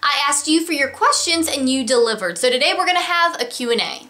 I asked you for your questions and you delivered. So today we're gonna have a Q&A.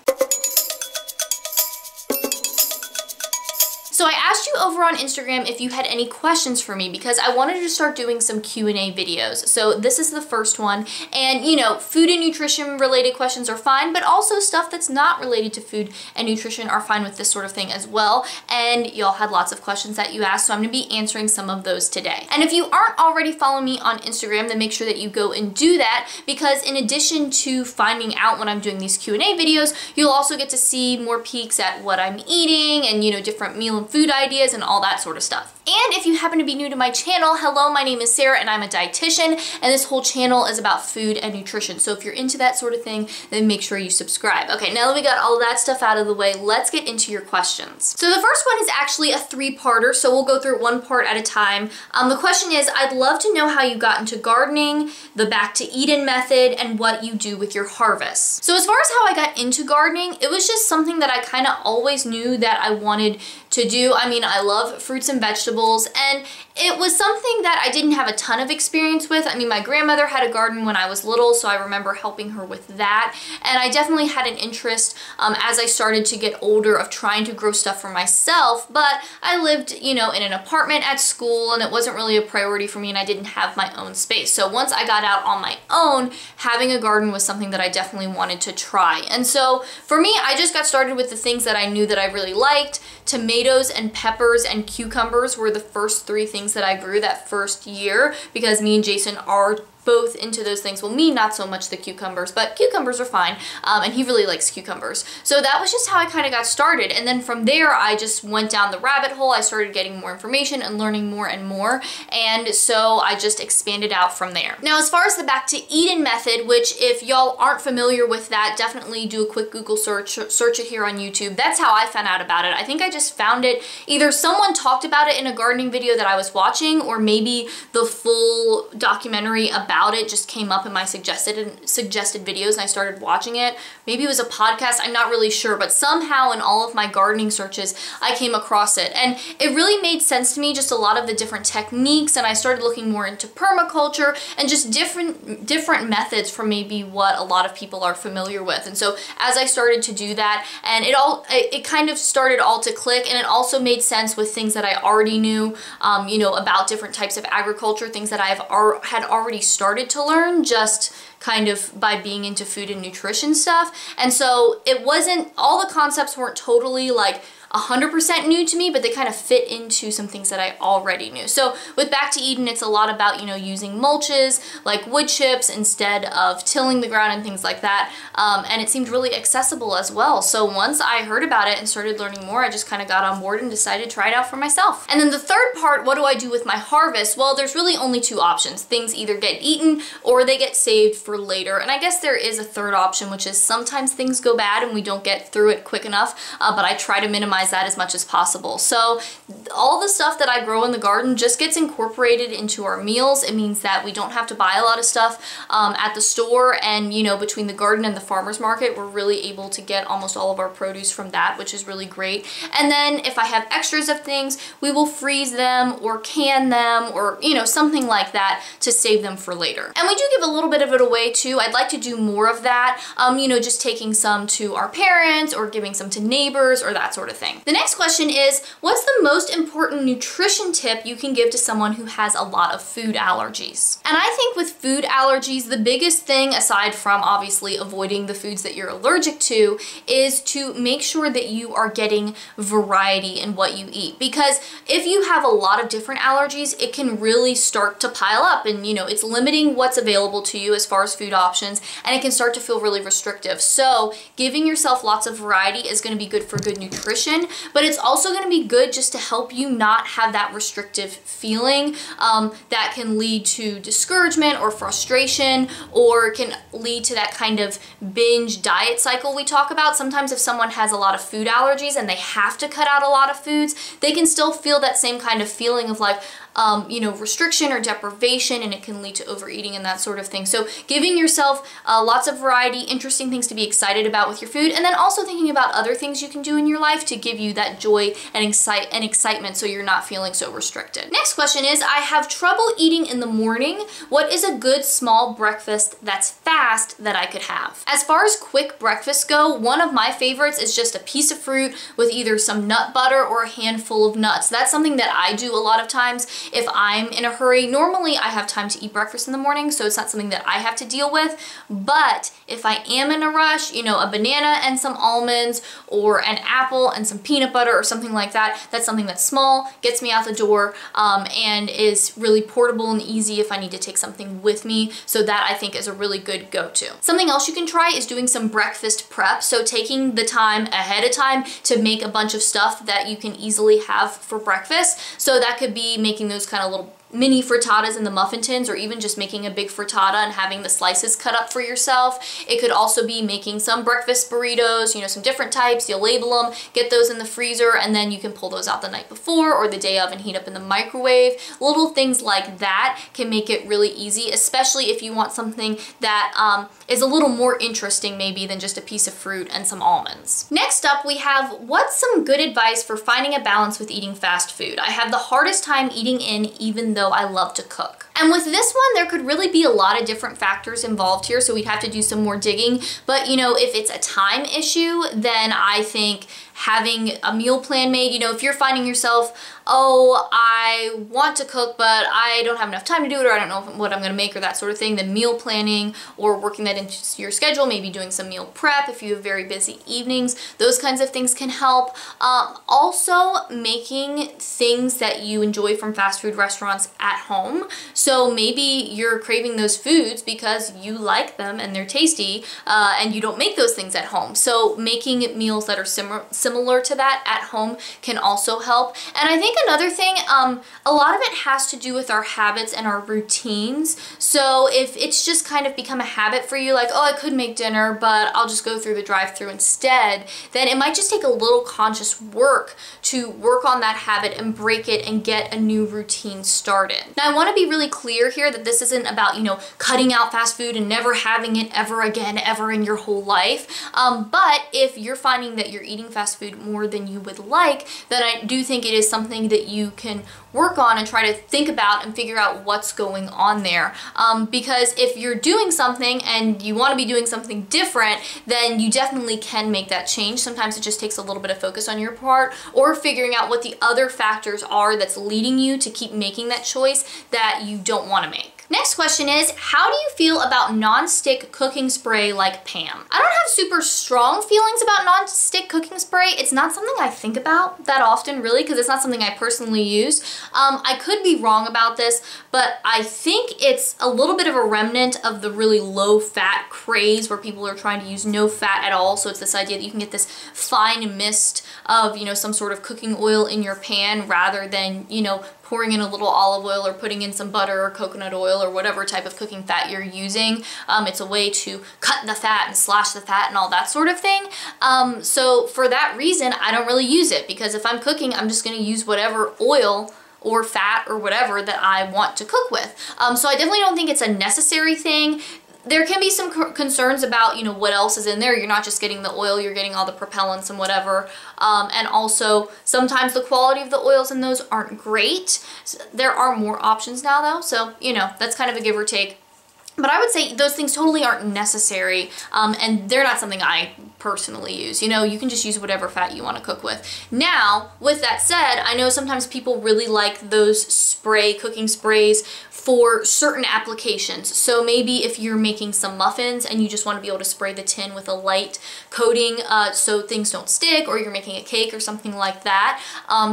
So I asked you over on Instagram if you had any questions for me because I wanted to start doing some Q&A videos. So this is the first one, and you know, food and nutrition related questions are fine, but also stuff that's not related to food and nutrition are fine with this sort of thing as well. And y'all had lots of questions that you asked, so I'm gonna be answering some of those today. And if you aren't already following me on Instagram, then make sure that you go and do that, because in addition to finding out when I'm doing these Q&A videos, you'll also get to see more peeks at what I'm eating and, you know, different meal and food ideas and all that sort of stuff. And if you happen to be new to my channel, hello, my name is Sarah and I'm a dietitian, and this whole channel is about food and nutrition. So if you're into that sort of thing, then make sure you subscribe. Okay, now that we got all of that stuff out of the way, let's get into your questions. So the first one is actually a three-parter, so we'll go through one part at a time. The question is, I'd love to know how you got into gardening, the Back to Eden method, and what you do with your harvests. So as far as how I got into gardening, it was just something that I kind of always knew that I wanted to do. I mean, I love fruits and vegetables, and it was something that I didn't have a ton of experience with. I mean, my grandmother had a garden when I was little, so I remember helping her with that. And I definitely had an interest as I started to get older of trying to grow stuff for myself, but I lived, you know, in an apartment at school, and it wasn't really a priority for me, and I didn't have my own space. So once I got out on my own, having a garden was something that I definitely wanted to try. And so for me, I just got started with the things that I knew that I really liked. Tomatoes and peppers and cucumbers were the first three things that I grew that first year, because me and Jason are both into those things. Well, me not so much the cucumbers, but cucumbers are fine, and he really likes cucumbers. So that was just how I kind of got started, and then from there I just went down the rabbit hole. I started getting more information and learning more and more, and so I just expanded out from there. Now, as far as the Back to Eden method, which if y'all aren't familiar with that, definitely do a quick Google search it here on YouTube. That's how I found out about it. I think I just found it, either someone talked about it in a gardening video that I was watching, or maybe the full documentary about it just came up in my suggested videos and I started watching it. Maybe it was a podcast, I'm not really sure, but somehow in all of my gardening searches I came across it, and it really made sense to me, just a lot of the different techniques, and I started looking more into permaculture and just different methods from maybe what a lot of people are familiar with. And so as I started to do that, and it kind of started all to click, and it also made sense with things that I already knew, you know, about different types of agriculture, things that had already started to learn just kind of by being into food and nutrition stuff. And so it wasn't, all the concepts weren't totally like 100% new to me, but they kind of fit into some things that I already knew. So with Back to Eden, it's a lot about, you know, using mulches like wood chips instead of tilling the ground and things like that. And it seemed really accessible as well. So once I heard about it and started learning more, I just kind of got on board and decided to try it out for myself. And then the third part, what do I do with my harvest? Well, there's really only two options. Things either get eaten or they get saved for later. And I guess there is a third option, which is sometimes things go bad and we don't get through it quick enough, but I try to minimize that as much as possible. So all the stuff that I grow in the garden just gets incorporated into our meals. It means that we don't have to buy a lot of stuff at the store, and you know, between the garden and the farmer's market, we're really able to get almost all of our produce from that, which is really great. And then if I have extras of things, we will freeze them or can them, or you know, something like that to save them for later. And we do give a little bit of it away too. I'd like to do more of that, you know, just taking some to our parents or giving some to neighbors or that sort of thing. The next question is, what's the most important nutrition tip you can give to someone who has a lot of food allergies? And I think with food allergies, the biggest thing, aside from obviously avoiding the foods that you're allergic to, is to make sure that you are getting variety in what you eat. Because if you have a lot of different allergies, it can really start to pile up, and you know, it's limiting what's available to you as far as food options, and it can start to feel really restrictive. So giving yourself lots of variety is going to be good for good nutrition, but it's also going to be good just to help you not have that restrictive feeling that can lead to discouragement or frustration, or can lead to that kind of binge diet cycle we talk about. Sometimes if someone has a lot of food allergies and they have to cut out a lot of foods, they can still feel that same kind of feeling of like, you know, restriction or deprivation, and it can lead to overeating and that sort of thing. So giving yourself lots of variety, interesting things to be excited about with your food, and then also thinking about other things you can do in your life to give you that joy and excitement so you're not feeling so restricted. Next question is, I have trouble eating in the morning. What is a good small breakfast that's fast that I could have? As far as quick breakfasts go, one of my favorites is just a piece of fruit with either some nut butter or a handful of nuts. That's something that I do a lot of times if I'm in a hurry. Normally I have time to eat breakfast in the morning, so it's not something that I have to deal with, but if I am in a rush, you know, a banana and some almonds or an apple and some peanut butter or something like that, that's something that's small, gets me out the door, and is really portable and easy if I need to take something with me. So that I think is a really good go-to. Something else you can try is doing some breakfast prep. So taking the time ahead of time to make a bunch of stuff that you can easily have for breakfast. So that could be making those kind of little mini frittatas in the muffin tins, or even just making a big frittata and having the slices cut up for yourself. It could also be making some breakfast burritos, you know, some different types. You'll label them, get those in the freezer, and then you can pull those out the night before or the day of and heat up in the microwave. Little things like that can make it really easy, especially if you want something that is a little more interesting maybe than just a piece of fruit and some almonds. Next up, we have, what's some good advice for finding a balance with eating fast food? I have the hardest time eating in even though I love to cook. And with this one, there could really be a lot of different factors involved here, so we'd have to do some more digging. But you know, if it's a time issue, then I think having a meal plan made, you know, if you're finding yourself, oh, I want to cook, but I don't have enough time to do it, or I don't know what I'm gonna make, or that sort of thing, then meal planning or working that into your schedule, maybe doing some meal prep if you have very busy evenings, those kinds of things can help. Also, making things that you enjoy from fast food restaurants at home. So maybe you're craving those foods because you like them and they're tasty, and you don't make those things at home. So making meals that are similar to that at home can also help. And I think another thing, a lot of it has to do with our habits and our routines. So if it's just kind of become a habit for you, like, oh, I could make dinner, but I'll just go through the drive-thru instead, then it might just take a little conscious work to work on that habit and break it and get a new routine started. Now, I want to be really clear here that this isn't about, you know, cutting out fast food and never having it ever again, ever in your whole life. But if you're finding that you're eating fast food more than you would like, then I do think it is something that you can work on and try to think about and figure out what's going on there. Because if you're doing something and you want to be doing something different, then you definitely can make that change. Sometimes it just takes a little bit of focus on your part, or figuring out what the other factors are that's leading you to keep making that choice that you don't want to make. Next question is, how do you feel about Nonstick Cooking Spray like Pam? I don't have super strong feelings about Nonstick Cooking Spray. It's not something I think about that often, really, because it's not something I personally use. I could be wrong about this, but I think it's a little bit of a remnant of the really low-fat craze where people are trying to use no fat at all. So it's this idea that you can get this fine mist of, you know, some sort of cooking oil in your pan rather than, you know, pouring in a little olive oil or putting in some butter or coconut oil or whatever type of cooking fat you're using. It's a way to cut the fat and slash the fat and all that sort of thing. So for that reason, I don't really use it, because if I'm cooking, I'm just gonna use whatever oil or fat or whatever that I want to cook with. So I definitely don't think it's a necessary thing. There can be some concerns about, you know, what else is in there. You're not just getting the oil, you're getting all the propellants and whatever. And also, sometimes the quality of the oils in those aren't great. There are more options now though, so, you know, that's kind of a give or take. But I would say those things totally aren't necessary, and they're not something I personally use. You know, you can just use whatever fat you want to cook with. Now, with that said, I know sometimes people really like those cooking sprays for certain applications. So maybe if you're making some muffins and you just want to be able to spray the tin with a light coating so things don't stick, or you're making a cake or something like that.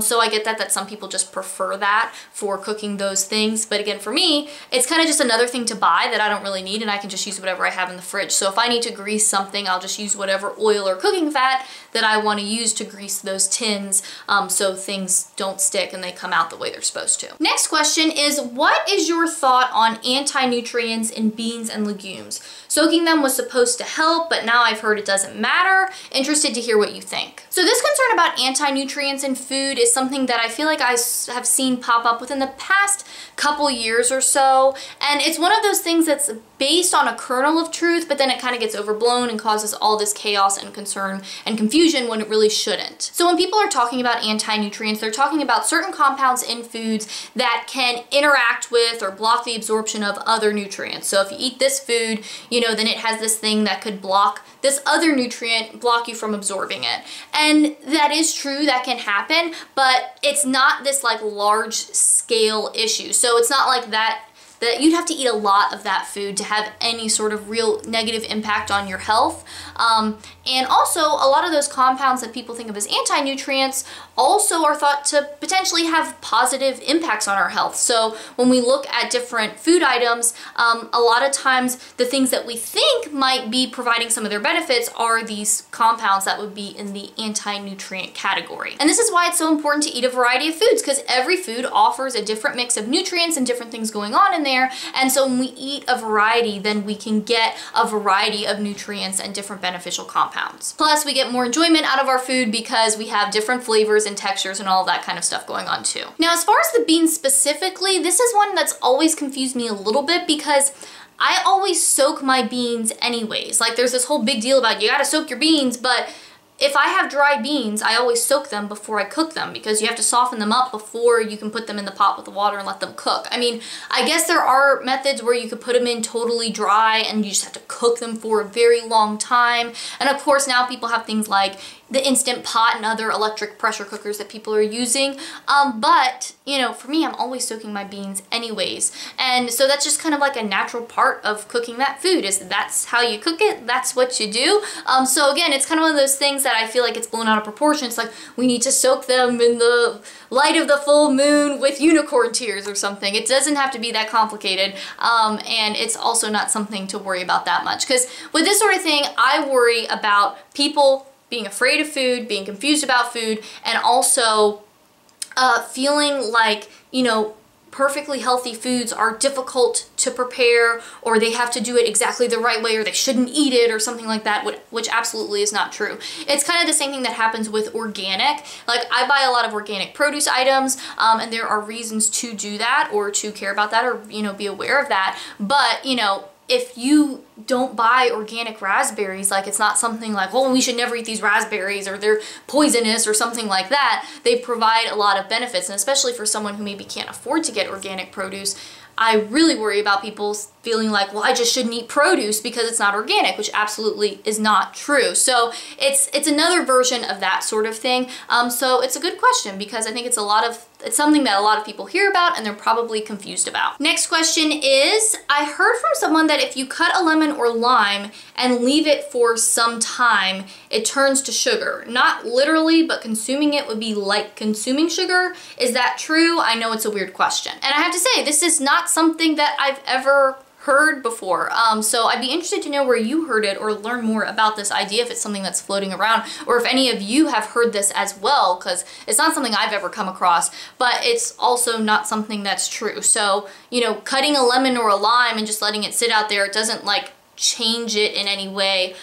So I get that some people just prefer that for cooking those things. But again, for me, it's kind of just another thing to buy that I I don't really need, and I can just use whatever I have in the fridge. So if I need to grease something, I'll just use whatever oil or cooking fat that I want to use to grease those tins, so things don't stick and they come out the way they're supposed to. Next question is, what is your thought on anti-nutrients in beans and legumes? Soaking them was supposed to help, but now I've heard it doesn't matter. Interested to hear what you think. So this concern about anti-nutrients in food is something that I feel like I have seen pop up within the past couple years or so, and it's one of those things that's based on a kernel of truth, but then it kind of gets overblown and causes all this chaos and concern and confusion when it really shouldn't. So when people are talking about anti-nutrients, they're talking about certain compounds in foods that can interact with or block the absorption of other nutrients. So if you eat this food, you know, then it has this thing that could block this other nutrient, block you from absorbing it. And that is true, that can happen, but it's not this like large scale issue. So it's not like that you'd have to eat a lot of that food to have any sort of real negative impact on your health. And also, a lot of those compounds that people think of as anti-nutrients also are thought to potentially have positive impacts on our health. So when we look at different food items, a lot of times the things that we think might be providing some of their benefits are these compounds that would be in the anti-nutrient category. And this is why it's so important to eat a variety of foods, because every food offers a different mix of nutrients and different things going on in there. And so when we eat a variety, then we can get a variety of nutrients and different beneficial compounds. Plus, we get more enjoyment out of our food because we have different flavors and textures and all of that kind of stuff going on too. Now, as far as the beans specifically, this is one that's always confused me a little bit because I always soak my beans anyways. Like, there's this whole big deal about you gotta soak your beans, but if I have dry beans, I always soak them before I cook them because you have to soften them up before you can put them in the pot with the water and let them cook. I mean, I guess there are methods where you could put them in totally dry and you just have to cook them for a very long time. And of course, now people have things like the Instant Pot and other electric pressure cookers that people are using. But, you know, for me, I'm always soaking my beans anyways. And so that's just kind of like a natural part of cooking that food, is that's how you cook it, that's what you do. So again, it's kind of one of those things that I feel like it's blown out of proportion. It's like, we need to soak them in the light of the full moon with unicorn tears or something. It doesn't have to be that complicated. And it's also not something to worry about that much. Because with this sort of thing, I worry about people being afraid of food, being confused about food, and also feeling like, you know, perfectly healthy foods are difficult to prepare, or they have to do it exactly the right way, or they shouldn't eat it, or something like that, which absolutely is not true. It's kind of the same thing that happens with organic. Like, I buy a lot of organic produce items, and there are reasons to do that, or to care about that, or, you know, be aware of that. But, you know, if you don't buy organic raspberries, like, it's not something like, oh, we should never eat these raspberries or they're poisonous or something like that. They provide a lot of benefits, and especially for someone who maybe can't afford to get organic produce, I really worry about people feeling like, well, I just shouldn't eat produce because it's not organic, which absolutely is not true. So it's another version of that sort of thing. So it's a good question because I think it's something that a lot of people hear about and they're probably confused about. Next question is, I heard from someone that if you cut a lemon or lime and leave it for some time, it turns to sugar. Not literally, but consuming it would be like consuming sugar. Is that true? I know it's a weird question. And I have to say, this is not something that I've ever heard before. So I'd be interested to know where you heard it or learn more about this idea, if it's something that's floating around, or if any of you have heard this as well, because it's not something I've ever come across, but it's also not something that's true. So, you know, cutting a lemon or a lime and just letting it sit out there, it doesn't like change it in any way.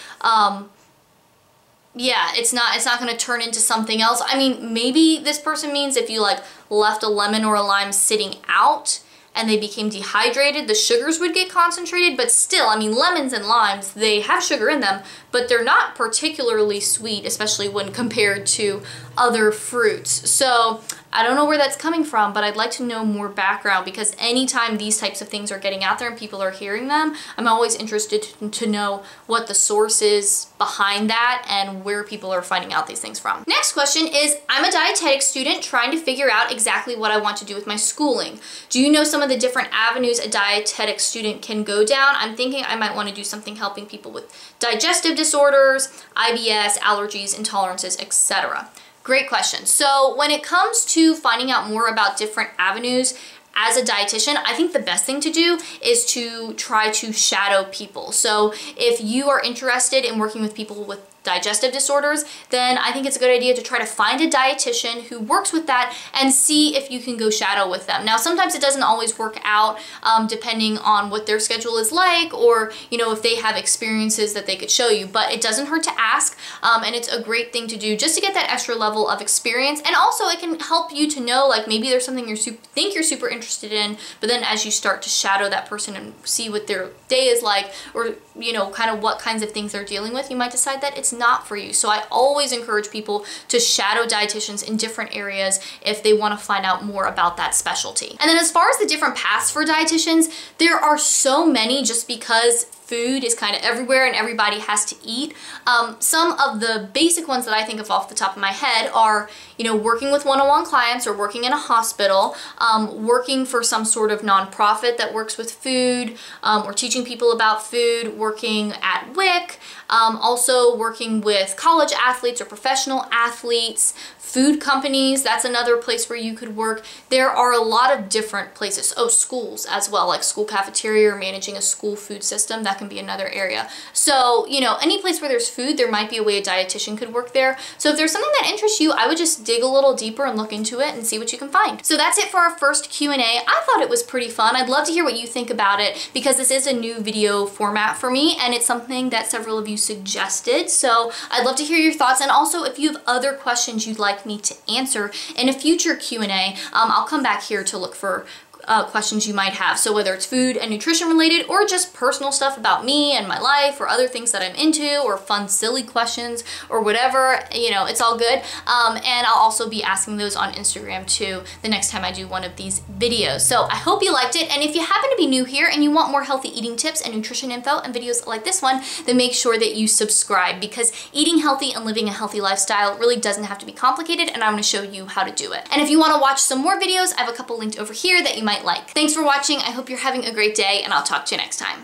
Yeah, it's not going to turn into something else. I mean, maybe this person means if you like left a lemon or a lime sitting out and they became dehydrated, the sugars would get concentrated, but still, I mean, lemons and limes, they have sugar in them, but they're not particularly sweet, especially when compared to other fruits. So I don't know where that's coming from, but I'd like to know more background, because anytime these types of things are getting out there and people are hearing them, I'm always interested to know what the source is behind that and where people are finding out these things from. Next question is, I'm a dietetic student trying to figure out exactly what I want to do with my schooling. Do you know some of the different avenues a dietetic student can go down? I'm thinking I might want to do something helping people with digestive disorders, IBS, allergies, intolerances, etc. Great question. So when it comes to finding out more about different avenues, as a dietitian, I think the best thing to do is to try to shadow people. So if you are interested in working with people with digestive disorders, then I think it's a good idea to try to find a dietitian who works with that and see if you can go shadow with them. Now, sometimes it doesn't always work out depending on what their schedule is like, or if they have experiences that they could show you, but it doesn't hurt to ask, and it's a great thing to do just to get that extra level of experience. And also it can help you to know, like, maybe there's something you think you're super interested in, but then as you start to shadow that person and see what their day is like, or kind of what kinds of things they're dealing with, you might decide that it's not for you. So I always encourage people to shadow dietitians in different areas if they want to find out more about that specialty. And then as far as the different paths for dietitians, there are so many just because food is kind of everywhere and everybody has to eat. Some of the basic ones that I think of off the top of my head are, working with one-on-one clients or working in a hospital, working for some sort of nonprofit that works with food, or teaching people about food, working at WIC, also working with college athletes or professional athletes, food companies, that's another place where you could work. There are a lot of different places. Oh, schools as well, like school cafeteria or managing a school food system, that can be another area. So, any place where there's food, there might be a way a dietitian could work there. So if there's something that interests you, I would just dig a little deeper and look into it and see what you can find. So that's it for our first Q&A. I thought it was pretty fun. I'd love to hear what you think about it because this is a new video format for me and it's something that several of you suggested. So I'd love to hear your thoughts, and also if you have other questions you'd like me to answer in a future Q&A, I'll come back here to look for questions you might have. So whether it's food and nutrition related or just personal stuff about me and my life or other things that I'm into or fun silly questions or whatever, it's all good. And I'll also be asking those on Instagram too the next time I do one of these videos. So I hope you liked it, and if you happen to be new here and you want more healthy eating tips and nutrition info and videos like this one, then make sure that you subscribe, because eating healthy and living a healthy lifestyle really doesn't have to be complicated, and I'm going to show you how to do it. And if you want to watch some more videos, I have a couple linked over here that you might like. Thanks for watching. I hope you're having a great day, and I'll talk to you next time.